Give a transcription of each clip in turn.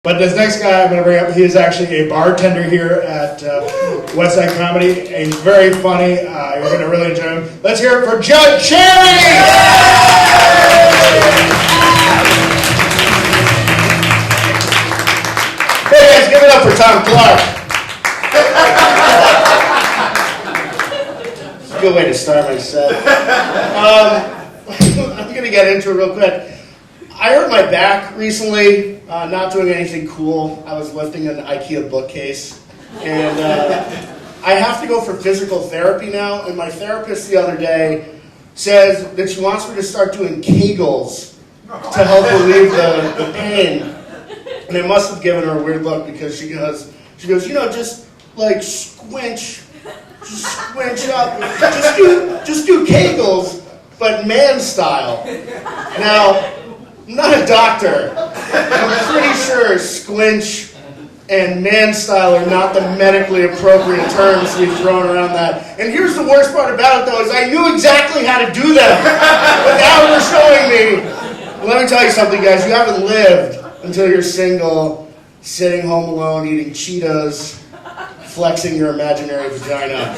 But this next guy I'm going to bring up, he is actually a bartender here at Westside Comedy. He's very funny. You're going to really enjoy him. Let's hear it for Judd Cherry! Hey guys, give it up for Tom Clark. It's a good way to start my set. I'm going to get into it real quick. I hurt my back recently, not doing anything cool. I was lifting an IKEA bookcase, and I have to go for physical therapy now, and my therapist the other day says that she wants me to start doing Kegels to help relieve the pain. And I must have given her a weird look because she goes, you know, just like squinch up, just do Kegels, but man style. Now, I'm not a doctor. I'm pretty sure squinch and man style are not the medically appropriate terms we've thrown around that. And here's the worst part about it, though, is I knew exactly how to do them without her showing me. Let me tell you something, guys. You haven't lived until you're single, sitting home alone, eating Cheetos, flexing your imaginary vagina.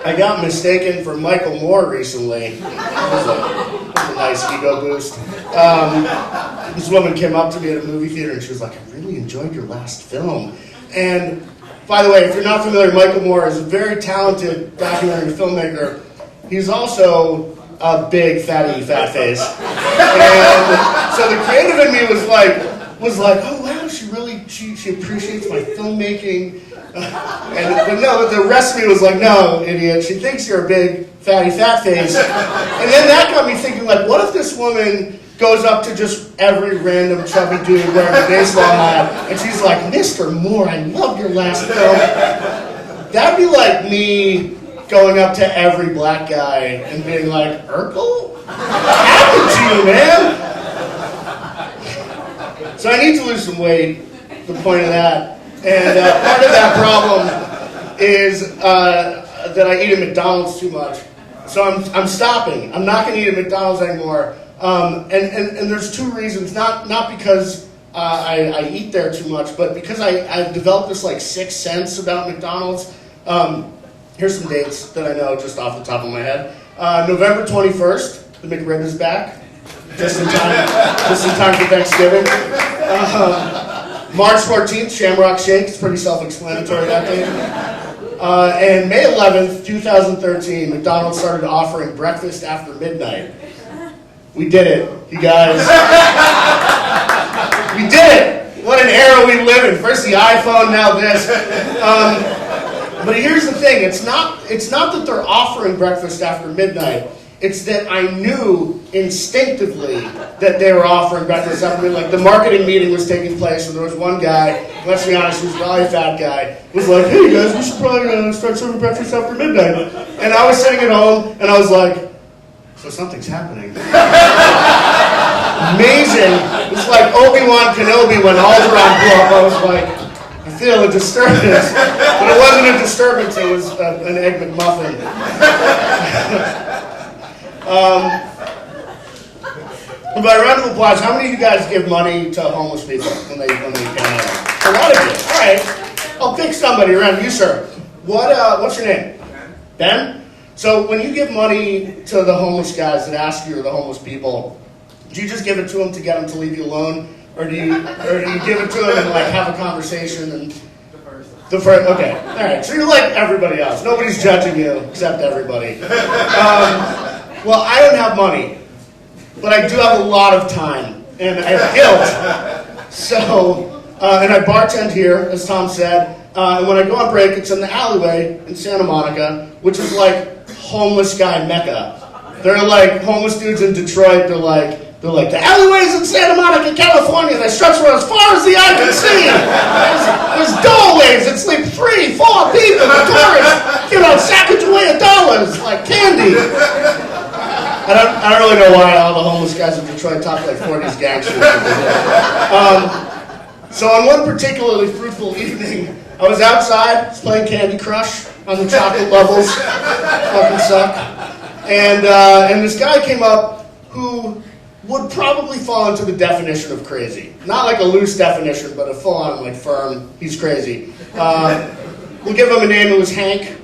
I got mistaken for Michael Moore recently. It was a nice ego boost. This woman came up to me at a movie theater and she was like, I really enjoyed your last film. And by the way, if you're not familiar, Michael Moore is a very talented documentary filmmaker. He's also a big fat face. And so the creative in me was like, oh wow, she appreciates my filmmaking. But no, the rest of me was like, no, idiot, she thinks you're a big fatty fat face. And then that got me thinking, like, what if this woman goes up to just every random chubby dude wearing a baseball hat, and she's like, Mr. Moore, I love your last film. That'd be like me going up to every black guy and being like, Urkel? What happened to you, man? So I need to lose some weight, the point of that. And part of that problem is that I eat at McDonald's too much. So I'm stopping. I'm not going to eat at McDonald's anymore. And there's two reasons. Not because I eat there too much, but because I've developed this like sixth sense about McDonald's. Here's some dates that I know just off the top of my head. November 21st, the McRib is back. Just in time for Thanksgiving. March 14th, Shamrock Shake. It's pretty self-explanatory, that day. And May 11th, 2013, McDonald's started offering breakfast after midnight. We did it, you guys. We did it. What an era we live in. First the iPhone, now this. But here's the thing. It's not that they're offering breakfast after midnight. It's that I knew instinctively that they were offering breakfast after midnight. Like the marketing meeting was taking place, and there was one guy, let's be honest, he was probably a fat guy, was like, hey guys, we should probably start serving breakfast after midnight. And I was sitting at home, and I was like, so something's happening. Amazing. It's like Obi-Wan Kenobi when Alderaan blew up. I was like, I feel a disturbance. But it wasn't a disturbance, it was an Egg McMuffin. By round of applause, how many of you guys give money to homeless people when they come in? A lot of you. All right. I'll pick somebody around you, sir. What's your name? Ben? So when you give money to the homeless guys that ask you, or the homeless people, do you just give it to them to get them to leave you alone, or do you give it to them and like have a conversation and the first? Okay. All right. So you're like everybody else. Nobody's judging you except everybody. Well, I don't have money, but I do have a lot of time, and I have guilt. So, and I bartend here, as Tom said, and when I go on break, it's in the alleyway in Santa Monica, which is like homeless guy mecca. They're like homeless dudes in Detroit, they're like, the alleyways in Santa Monica, California, they stretch for as far as the eye can see. There's doorways that sleep 3, 4 people, the tourists, Sacagawea dollars, like candy. I don't really know why all the homeless guys in Detroit talk like 40s gangsters. So on one particularly fruitful evening, I was outside, playing Candy Crush on the chocolate levels. Fucking suck. And this guy came up who would probably fall into the definition of crazy. Not like a loose definition, but a full-on, like, firm, he's crazy. We'll give him a name. It was Hank.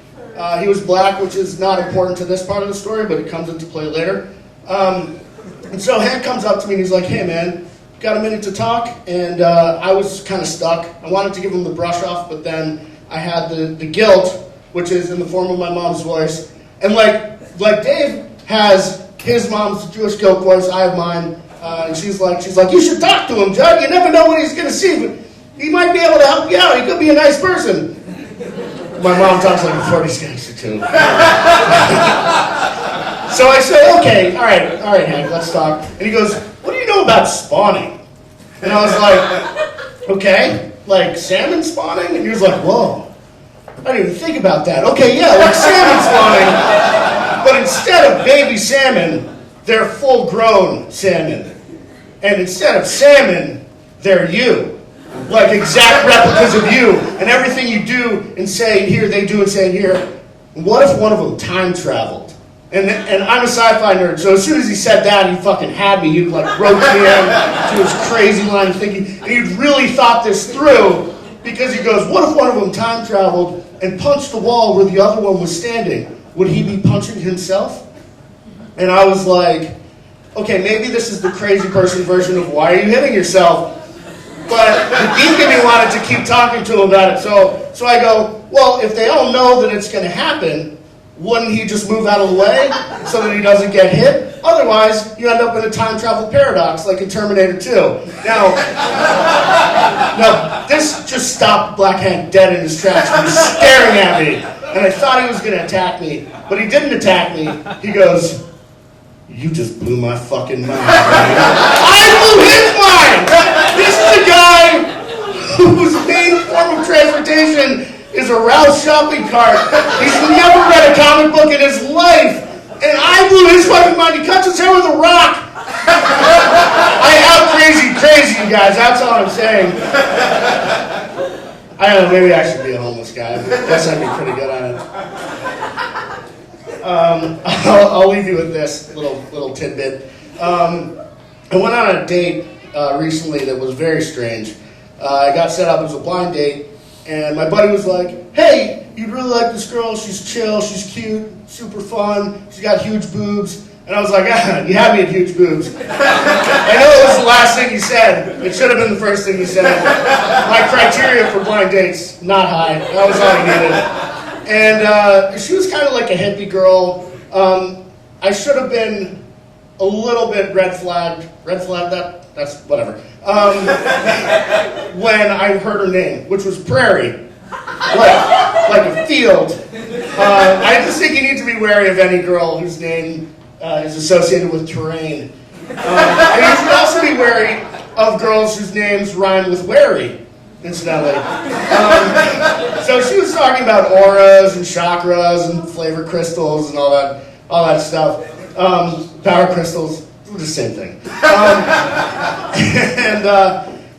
He was black, which is not important to this part of the story, but it comes into play later. And so Hank comes up to me and he's like, hey man, got a minute to talk? And I was kind of stuck. I wanted to give him the brush off, but then I had the guilt, which is in the form of my mom's voice. And like Dave has his mom's Jewish guilt voice, I have mine. And she's like, you should talk to him, Judd. You never know what he's going to see, but he might be able to help you out. He could be a nice person. My mom talks like a 40s gangster too. So I said, okay, all right, Hank, let's talk. And he goes, what do you know about spawning? And I was like, okay, like salmon spawning? And he was like, whoa, I didn't even think about that. Okay, yeah, like salmon spawning, but instead of baby salmon, they're full-grown salmon. And instead of salmon, they're you. Like exact replicas of you. And everything you do and say here, they do and say here. What if one of them time traveled? And I'm a sci-fi nerd, so as soon as he said that, he fucking had me. He like roped me in to his crazy line of thinking. And he really thought this through because he goes, what if one of them time traveled and punched the wall where the other one was standing? Would he be punching himself? And I was like, okay, maybe this is the crazy person version of why are you hitting yourself? But the geek in me wanted to keep talking to him about it. So I go, well, if they all know that it's going to happen, wouldn't he just move out of the way so that he doesn't get hit? Otherwise, you end up in a time travel paradox like in Terminator 2. Now, this just stopped Black Hank dead in his tracks. He was staring at me, and I thought he was going to attack me, but he didn't attack me. He goes, you just blew my fucking mind. I blew his mind! This is a guy whose main form of transportation is a Rouse shopping cart. He's never read a comic book in his life. And I blew his fucking mind. He cuts his hair with a rock. I out crazy you guys. That's all I'm saying. I don't know, maybe I should be a homeless guy. I guess I'd be pretty good at it. I'll leave you with this little tidbit. I went on a date recently that was very strange. I got set up as a blind date, and my buddy was like, hey, you'd really like this girl. She's chill, she's cute, super fun, she's got huge boobs. And I was like, you had me at huge boobs. I know it was the last thing you said. It should have been the first thing you said. My criteria for blind dates, not high. That was all I needed. And she was kind of like a hippie girl. I should have been a little bit red flagged. Red flagged that? That's whatever. When I heard her name, which was Prairie. Like a field. I just think you need to be wary of any girl whose name is associated with terrain. And you should also be wary of girls whose names rhyme with wary, incidentally. So she was talking about auras and chakras and flavor crystals and all that stuff. Power crystals, the same thing.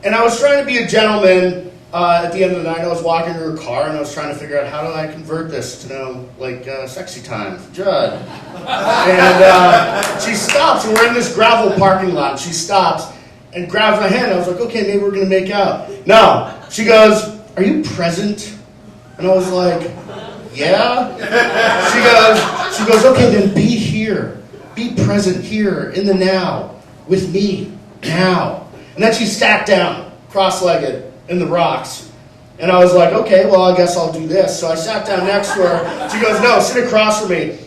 And I was trying to be a gentleman. At the end of the night, I was walking to her car, and I was trying to figure out how do I convert this to, sexy time for Judd. And she stops, and we're in this gravel parking lot. She stops and grabs my hand. I was like, okay, maybe we're going to make out. No. She goes, are you present? And I was like, yeah. She goes, okay, then be here. Be present here, in the now, with me, now. And then she sat down, cross-legged, in the rocks. And I was like, okay, well, I guess I'll do this. So I sat down next to her. She goes, no, sit across from me.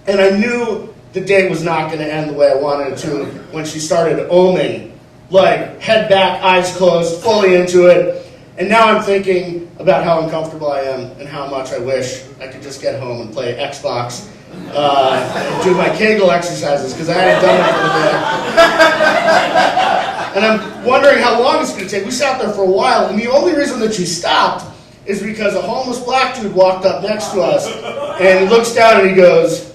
And I knew the date was not going to end the way I wanted it to when she started oming. Like, head back, eyes closed, fully into it. And now I'm thinking about how uncomfortable I am and how much I wish I could just get home and play Xbox and do my Kegel exercises, because I hadn't done it for the day. And I'm wondering how long it's going to take. We sat there for a while, and the only reason that she stopped is because a homeless black dude walked up next to us, and he looks down and he goes,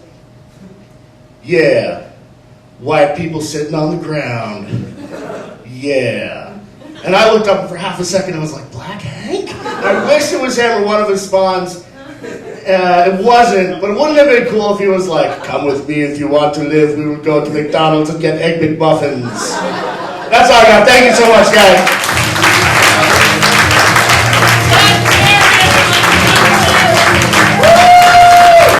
yeah, white people sitting on the ground, yeah. And I looked up, and for half a second I was like, Black Hank? I wish it was him or one of his spawns. It wasn't, but it wouldn't have been cool if he was like, come with me if you want to live. We will go to McDonald's and get Egg McMuffins. That's all I got. Thank you so much, guys.